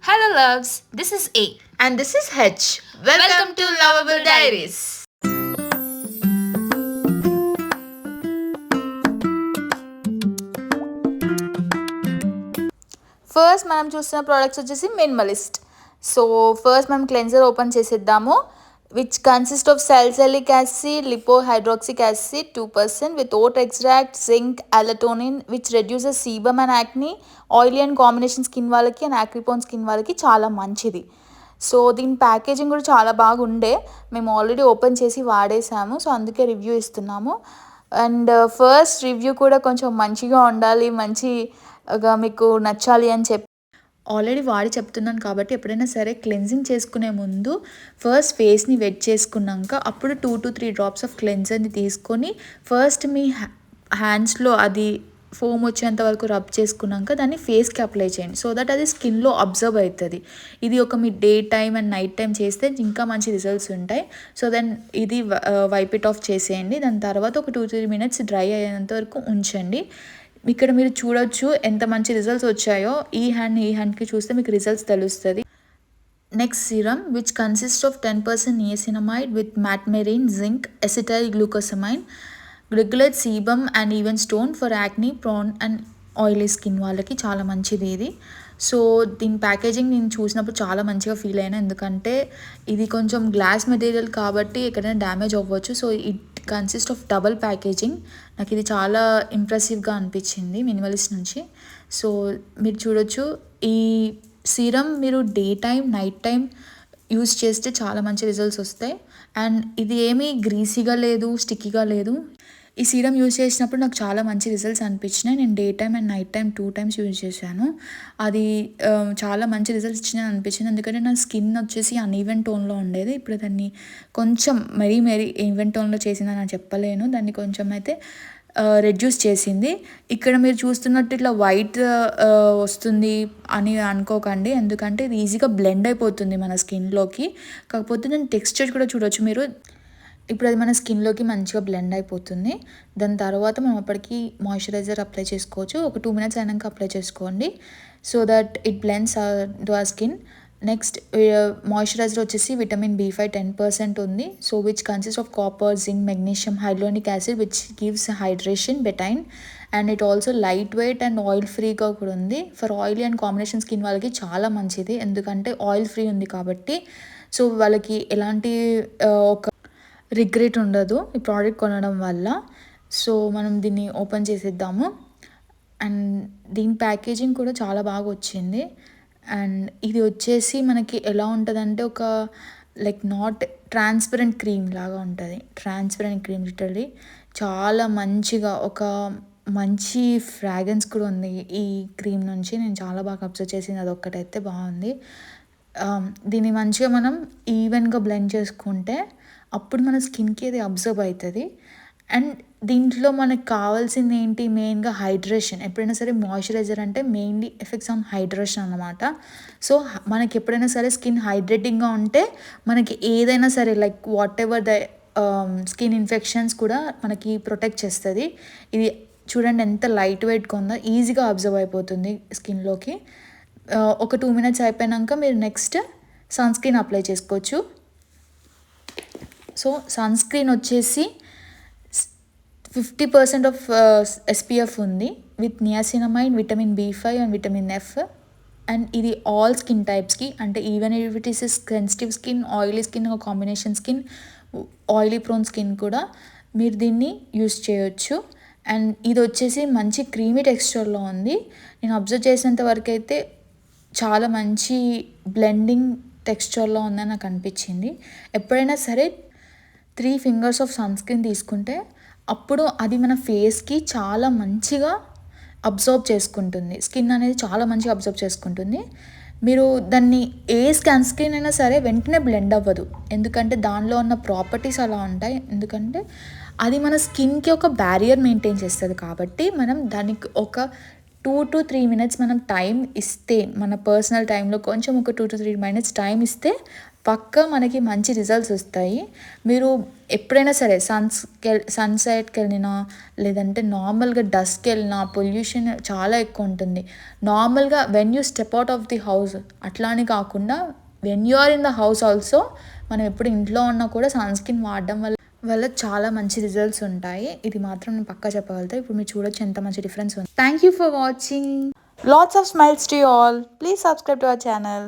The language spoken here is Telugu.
Hello, loves. This is A. And this is H. Welcome to Lovable Diaries. First మనం చూస్తున్న ప్రోడక్ట్స్ వచ్చేసి మినిమలిస్ట్. సో ఫస్ట్ మనం క్లెన్జర్ ఓపెన్ చేసేద్దాము, which consist of salicylic acid, lipohydroxy acid 2% with oat extract, zinc, allantoin which reduces sebum and acne. Oily and combination skin వాళ్ళకి అండ్ యాక్రిపోన్ స్కిన్ వాళ్ళకి చాలా మంచిది. సో దీని ప్యాకేజింగ్ కూడా చాలా బాగుండే, మేము ఆల్రెడీ ఓపెన్ చేసి వాడేసాము, సో అందుకే రివ్యూ ఇస్తున్నాము. అండ్ ఫస్ట్ రివ్యూ కూడా కొంచెం మంచిగా ఉండాలి, మంచిగా మీకు నచ్చాలి అని చెప్పి ఆల్రెడీ వాడి చెప్తున్నాను. కాబట్టి ఎప్పుడైనా సరే క్లెన్జింగ్ చేసుకునే ముందు ఫస్ట్ ఫేస్ని వెట్ చేసుకున్నాక అప్పుడు 2 to 3 డ్రాప్స్ ఆఫ్ క్లెన్జర్ని తీసుకొని ఫస్ట్ మీ హ్యాండ్స్లో అది ఫోమ్ వచ్చేంత వరకు రబ్ చేసుకున్నాక దాన్ని ఫేస్కి అప్లై చేయండి, సో దట్ అది స్కిన్లో అబ్జర్వ్ అవుతుంది. ఇది ఒక మీ day time and night time చేస్తే ఇంకా మంచి రిజల్ట్స్ ఉంటాయి. సో దెన్ ఇది వైప్ ఇట్ ఆఫ్ చేసేయండి. దాని తర్వాత ఒక 2-3 మినిట్స్ డ్రై అయ్యేంత వరకు ఉంచండి. ఇక్కడ మీరు చూడొచ్చు ఎంత మంచి రిజల్ట్స్ వచ్చాయో. ఈ హ్యాండ్కి చూస్తే మీకు రిజల్ట్స్ తెలుస్తుంది. Next serum which consist of 10% niacinamide with matmarine, zinc, acetyl glucosamine, regulate sebum and even stone for acne, prone and oily skin వాళ్ళకి చాలా మంచిది ఇది. సో దీని ప్యాకేజింగ్ నేను చూసినప్పుడు చాలా మంచిగా ఫీల్ అయినా, ఎందుకంటే ఇది కొంచెం గ్లాస్ మెటీరియల్ కాబట్టి ఎక్కడైనా డ్యామేజ్ అవ్వచ్చు. So it consist of double packaging. నాకు ఇది చాలా ఇంప్రెసివ్గా అనిపించింది మినిమలిస్ట్ నుంచి. సో మీరు చూడొచ్చు, ఈ సీరమ్ మీరు day time night time use చేస్తే చాలా మంచి రిజల్ట్స్ వస్తాయి. అండ్ ఇది ఏమీ గ్రీసీగా లేదు, స్టిక్కీగా లేదు. ఈ సీరమ్ యూజ్ చేసినప్పుడు నాకు చాలా మంచి రిజల్ట్స్ అనిపించినాయి. నేను day time and night time 2 times use చేశాను. అది చాలా మంచి రిజల్ట్స్ ఇచ్చిందని అనిపించింది, ఎందుకంటే నా స్కిన్ వచ్చేసి అన్ఈవెన్ టోన్లో ఉండేది. ఇప్పుడు దాన్ని కొంచెం మరీ ఈవెన్ టోన్లో చేసిందని నేను చెప్పలేను, దాన్ని కొంచెం అయితే రెడ్యూస్ చేసింది. ఇక్కడ మీరు చూస్తున్నట్టు ఇట్లా వైట్ వస్తుంది అని అనుకోకండి, ఎందుకంటే ఇది ఈజీగా బ్లెండ్ అయిపోతుంది మన స్కిన్లోకి. కాకపోతే నేను టెక్స్చర్ కూడా చూడొచ్చు మీరు. ఇప్పుడు అది మన స్కిన్లోకి మంచిగా బ్లెండ్ అయిపోతుంది. దాని తర్వాత మనం అప్పటికి మాయిశ్చరైజర్ అప్లై చేసుకోవచ్చు. ఒక 2 minutes అయినాక అప్లై చేసుకోండి, so that it blends to ఆ స్కిన్. నెక్స్ట్ మాయిశ్చరైజర్ వచ్చేసి విటమిన్ B5 10% ఉంది. So which consist of copper, zinc, magnesium, hyaluronic acid which gives hydration, betaine. And it also light weight and oil ఫ్రీగా కూడా ఉంది. For oily and combination skin వాళ్ళకి చాలా మంచిది, ఎందుకంటే ఆయిల్ ఫ్రీ ఉంది కాబట్టి. సో వాళ్ళకి ఎలాంటి ఒక రిగ్రెట్ ఉండదు ఈ ప్రోడక్ట్ కొనడం వల్ల. సో మనం దీన్ని ఓపెన్ చేసేద్దాము. అండ్ దీని ప్యాకేజింగ్ కూడా చాలా బాగా వచ్చింది. అండ్ ఇది వచ్చేసి మనకి ఎలా ఉంటుందంటే ఒక లైక్ నాట్ ట్రాన్స్పరెంట్ క్రీమ్ లాగా ఉంటుంది. ట్రాన్స్పరెంట్ క్రీమ్ లిటరలీ చాలా మంచిగా ఒక మంచి ఫ్రాగ్రెన్స్ కూడా ఉంది ఈ క్రీమ్ నుంచి. నేను చాలా బాగా అబ్జర్వ్ చేసింది, అది ఒక్కటైతే బాగుంది. దీన్ని మంచిగా మనం ఈవెన్గా బ్లెండ్ చేసుకుంటే అప్పుడు మన స్కిన్కి అది అబ్జర్వ్ అవుతుంది. అండ్ దీంట్లో మనకు కావాల్సింది ఏంటి, మెయిన్గా హైడ్రేషన్. ఎప్పుడైనా సరే మాయిశ్చరైజర్ అంటే మెయిన్లీ ఎఫెక్ట్స్ ఆన్ హైడ్రేషన్ అన్నమాట. సో మనకి ఎప్పుడైనా సరే స్కిన్ హైడ్రేటింగ్గా ఉంటే మనకి ఏదైనా సరే like what ever the skin infections కూడా మనకి ప్రొటెక్ట్ చేస్తుంది. ఇది చూడండి ఎంత లైట్ వెయిట్గా ఉందో, ఈజీగా అబ్జర్వ్ అయిపోతుంది స్కిన్లోకి. ఒక 2 minutes అయిపోయాక మీరు నెక్స్ట్ సన్ స్క్రీన్ అప్లై చేసుకోవచ్చు. సో సన్ స్క్రీన్ వచ్చేసి 50% ఆఫ్ SPF ఉంది with niacinamide, vitamin B5 and vitamin F. And ఇది ఆల్ స్కిన్ టైప్స్కి, అంటే even if it is sensitive skin, oily skin, combination skin, oily prone skin కూడా మీరు దీన్ని యూస్ చేయొచ్చు. అండ్ ఇది వచ్చేసి మంచి క్రీమీ టెక్స్చర్లో ఉంది. నేను అబ్జర్వ్ చేసినంత వరకు అయితే చాలా మంచి బ్లెండింగ్ టెక్స్చర్లో ఉందని నాకు అనిపించింది. ఎప్పుడైనా సరే 3 fingers ఆఫ్ సన్ స్క్రీన్ తీసుకుంటే అప్పుడు అది మన ఫేస్కి చాలా మంచిగా అబ్జర్వ్ చేసుకుంటుంది. స్కిన్ అనేది చాలా మంచిగా అబ్జర్వ్ చేసుకుంటుంది. మీరు దాన్ని ఏ సన్ స్క్రీన్ అయినా సరే వెంటనే బ్లెండ్ అవ్వదు, ఎందుకంటే దానిలో ఉన్న ప్రాపర్టీస్ అలా ఉంటాయి. ఎందుకంటే అది మన స్కిన్కి ఒక బ్యారియర్ మెయింటైన్ చేస్తుంది. కాబట్టి మనం దానికి ఒక 2 to 3 minutes మనం టైం ఇస్తే, మన పర్సనల్ టైంలో కొంచెం ఒక 2 to 3 minutes టైం ఇస్తే పక్కా మనకి మంచి రిజల్ట్స్ వస్తాయి. మీరు ఎప్పుడైనా సరే సన్సెట్కి వెళ్ళినా లేదంటే నార్మల్గా డస్ట్కి వెళ్ళినా పొల్యూషన్ చాలా ఎక్కువ ఉంటుంది. నార్మల్గా when you step out of the house అట్లా అని కాకుండా when you are in the house also మనం ఎప్పుడు ఇంట్లో ఉన్నా కూడా సన్ స్క్రీన్ వాడడం వల్ల చాలా మంచి రిజల్ట్స్ ఉంటాయి. ఇది మాత్రం నేను పక్కా చెప్పగలుగుతా. ఇప్పుడు మీరు చూడొచ్చు ఎంత మంచి డిఫరెన్స్ ఉంది. Thank you for watching. Lots of smiles to you all. Please subscribe to our channel.